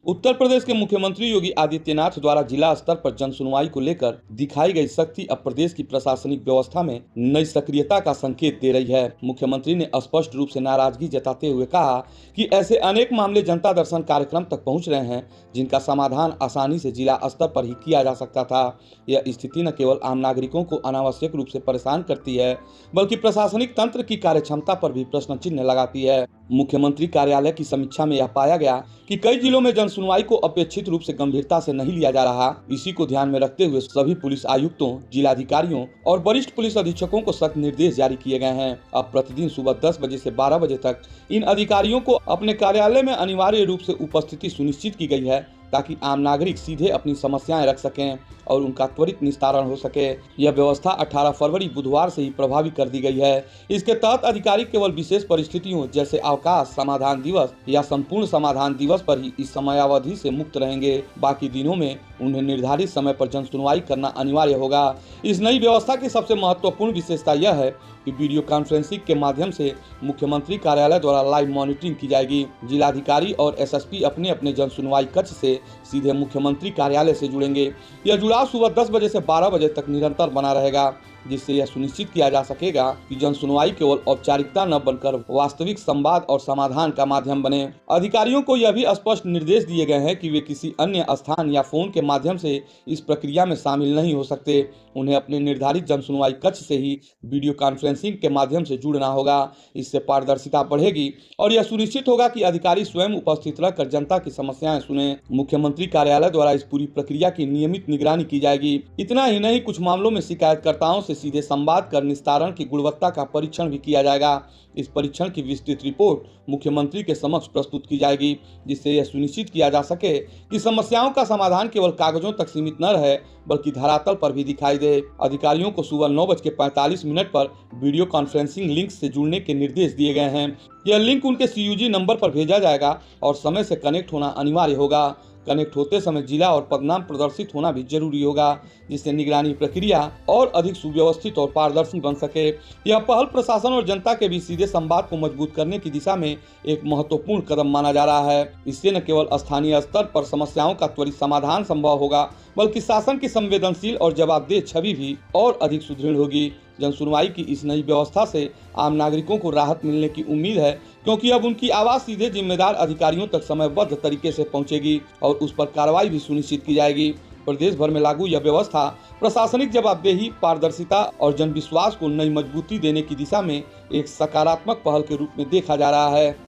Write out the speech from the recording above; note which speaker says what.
Speaker 1: उत्तर प्रदेश के मुख्यमंत्री योगी आदित्यनाथ द्वारा जिला स्तर पर जन सुनवाई को लेकर दिखाई गई सख्ती अब प्रदेश की प्रशासनिक व्यवस्था में नई सक्रियता का संकेत दे रही है। मुख्यमंत्री ने स्पष्ट रूप से नाराजगी जताते हुए कहा कि ऐसे अनेक मामले जनता दर्शन कार्यक्रम तक पहुंच रहे हैं जिनका समाधान आसानी से जिला स्तर पर ही किया जा सकता था। यह स्थिति न केवल आम नागरिकों को अनावश्यक रूप से परेशान करती है बल्कि प्रशासनिक तंत्र की कार्यक्षमता पर भी प्रश्न चिन्ह लगाती है। मुख्यमंत्री कार्यालय की समीक्षा में यह पाया गया कि कई जिलों में जन सुनवाई को अपेक्षित रूप से गंभीरता से नहीं लिया जा रहा। इसी को ध्यान में रखते हुए सभी पुलिस आयुक्तों, जिलाधिकारियों और वरिष्ठ पुलिस अधीक्षकों को सख्त निर्देश जारी किए गए हैं। अब प्रतिदिन सुबह 10 बजे से 12 बजे तक इन अधिकारियों को अपने कार्यालय में अनिवार्य रूप से उपस्थिति सुनिश्चित की गई है ताकि आम नागरिक सीधे अपनी समस्याएं रख सकें और उनका त्वरित निस्तारण हो सके। यह व्यवस्था 18 फरवरी बुधवार से ही प्रभावी कर दी गई है। इसके तहत अधिकारी केवल विशेष परिस्थितियों जैसे अवकाश, समाधान दिवस या संपूर्ण समाधान दिवस पर ही इस समयावधि से मुक्त रहेंगे। बाकी दिनों में उन्हें निर्धारित समय पर जन सुनवाई करना अनिवार्य होगा। इस नई व्यवस्था की सबसे महत्वपूर्ण विशेषता यह है कि वीडियो कॉन्फ्रेंसिंग के माध्यम से मुख्यमंत्री कार्यालय द्वारा लाइव मॉनिटरिंग की जाएगी। जिलाधिकारी और एसएसपी अपने अपने जन सुनवाई कक्ष से सीधे मुख्यमंत्री कार्यालय से जुड़ेंगे। यह जुड़ाव सुबह 10 बजे से 12 बजे तक निरंतर बना रहेगा, जिससे यह सुनिश्चित किया जा सकेगा कि जन सुनवाई केवल औपचारिकता न बनकर वास्तविक संवाद और समाधान का माध्यम बने। अधिकारियों को यह भी स्पष्ट निर्देश दिए गए हैं कि वे किसी अन्य स्थान या फोन के माध्यम से इस प्रक्रिया में शामिल नहीं हो सकते। उन्हें अपने निर्धारित जन सुनवाई कक्ष से ही वीडियो कॉन्फ्रेंसिंग के माध्यम से जुड़ना होगा। इससे पारदर्शिता बढ़ेगी और यह सुनिश्चित होगा कि अधिकारी स्वयं उपस्थित रहकर जनता की समस्याएं सुने। मुख्यमंत्री कार्यालय द्वारा इस पूरी प्रक्रिया की नियमित निगरानी की जाएगी। इतना ही नहीं, कुछ मामलों में शिकायतकर्ताओं से सीधे संवाद कर निस्तारण की गुणवत्ता का परीक्षण भी किया जाएगा। इस परीक्षण की विस्तृत रिपोर्ट मुख्यमंत्री के समक्ष प्रस्तुत की जाएगी, जिससे यह सुनिश्चित किया जा सके कि समस्याओं का समाधान केवल कागजों तक सीमित न रहे बल्कि धरातल पर भी दिखाई दे। अधिकारियों को सुबह 9:45 पर वीडियो कॉन्फ्रेंसिंग लिंक से जुड़ने के निर्देश दिए गए हैं। यह लिंक उनके CUG नंबर पर भेजा जाएगा और समय से कनेक्ट होना अनिवार्य होगा। कनेक्ट होते समय जिला और पदनाम प्रदर्शित होना भी जरूरी होगा, जिससे निगरानी प्रक्रिया और अधिक सुव्यवस्थित और पारदर्शी बन सके। यह पहल प्रशासन और जनता के बीच सीधे संवाद को मजबूत करने की दिशा में एक महत्वपूर्ण कदम माना जा रहा है। इससे न केवल स्थानीय स्तर पर समस्याओं का त्वरित समाधान संभव होगा बल्कि शासन की संवेदनशील और जवाबदेह छवि भी और अधिक सुदृढ़ होगी। जन सुनवाई की इस नई व्यवस्था से आम नागरिकों को राहत मिलने की उम्मीद है, क्योंकि अब उनकी आवाज सीधे जिम्मेदार अधिकारियों तक समयबद्ध तरीके से पहुंचेगी और उस पर कार्रवाई भी सुनिश्चित की जाएगी। प्रदेश भर में लागू यह व्यवस्था प्रशासनिक जवाबदेही, पारदर्शिता और जन विश्वास को नई मजबूती देने की दिशा में एक सकारात्मक पहल के रूप में देखा जा रहा है।